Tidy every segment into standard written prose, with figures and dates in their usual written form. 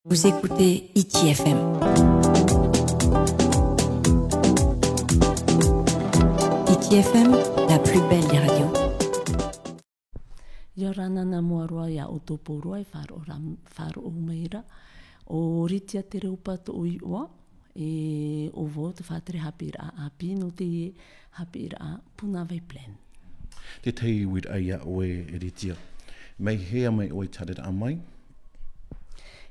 Vous écoutez ITFM. ITFM, la plus belle des radios. Yorana na moaroa ia o tōpōroa e wharo o meira. O ritia te reo pato o iwa e o vo te whātere hapira a pino te hapira a Punaway Plan. Te tei wit aia oe e ritia. Mei hea mai oe tarera a mai.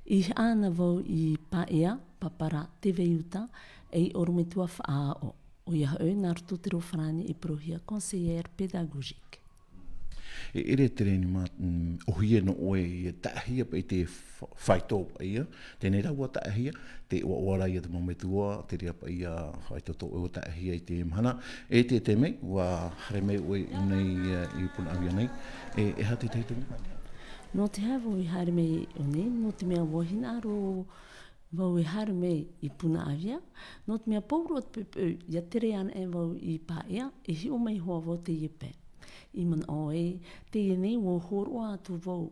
I ana vau i paea, papara te veiuta, e orumetua whaao. O ia hau nā rutu te rofrani i prohia conseillère pédagogique. E ere tere ni mā ohia no oe i tāhia pa i te whaitō pa ia. Tēnei raua tāhia, te oara ia te mametua, te rea pa ia whaitoto o tāhia i te mhana. E te mei, wa hare mei oe i nei i Punaway nei. E hati teitumi? No te hawa i hare mei o nei, no te mea wahina aro vau i hare mei i Punaway, no te mea pauro at pepe, ia tere ana e vau i paea, e hi o mei hoa vau te iepe. I man oe, te nei o horoa atu vau,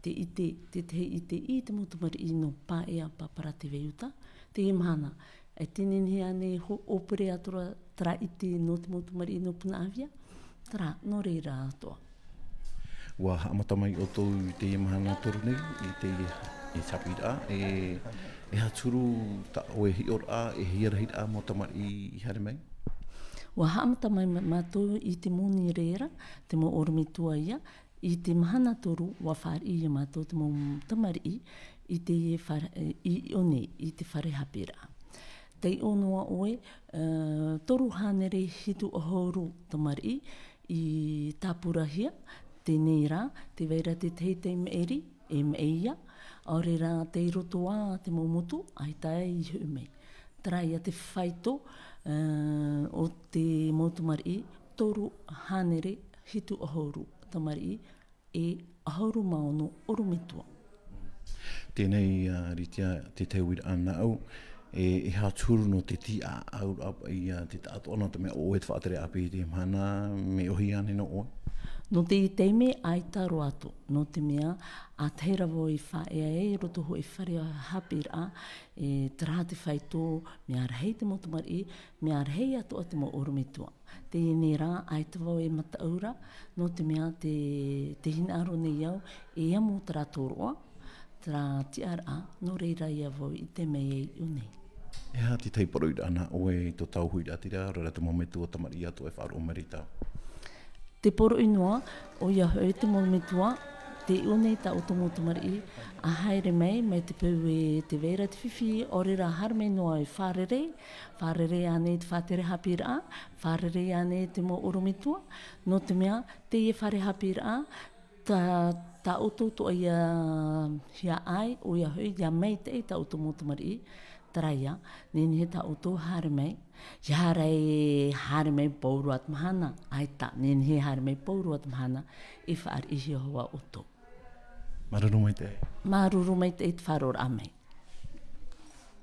te ite i te mutumari i no paea papara te veiuta, te imahana. E tinini ane opere atura tra ite no te mutumari i no Punaway, tra no reira atoa. Wa hamatamai o tō i te imahana toru nei, i te sapira, e haturu ta oe hi ora e hiarahira mo tamari i hare mei? Wa hamatamai mātou i te moni reira, te mo oromitua ia, i te mahana toru wa whari i mātou te mo tamari i te i te whare hapira. Tei onoa oe, toru hanere hitu ohoru tamari i tāpurahia, tēnei rā, te veira te teitei meeri, e meia, aore rā te rotoa te momotu, ai tae i humei. Traia te whaito o te motumari, toru hanere hitu ahoru tamari e ahoru maono oromitua. Tēnei ritia te teuira ana au, e haturu no te ti a aura i te tātona te mea oe te whaatere api i te mana, me ohi ane no oe? No te i teime ai taro atu, no te mea a teira vo i whaea e roto ho i wharea hapira e tra te whaito me arhei te motumari, me arhei atu a te mo oromitua. Te ine rā ai te vau e mataura, no te mea te hinaro nei au e amu tra toroa, tra ti ara no reira ia vau i te mei e unei. E ha te teiparo i ana oe i tō tauhui atira, rara te mometua tamari atu e wharo marita. Te poro inoa, o ia hau te mometua, te unei ta otomotamari, a haere mai te peu e te vera te whiwhi, orera harme noa e wharere ane te whatere hapira, wharere ane te mo oromitua, no te mea, te e whare hapira, ta ototo ia hia ai, o ia hau, ia mei te e ta otomotamari, traia, nene he ta oto hare mai, Yara e hare mei pauru at mahana, aita, nene he hare mei pauru at mahana, e whaar ihi hoa oto. Maruru mai te. Maruru mai te it wharor amei.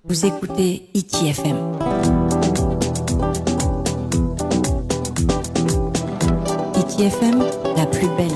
Vous écoutez ITFM. ITFM, la plus belle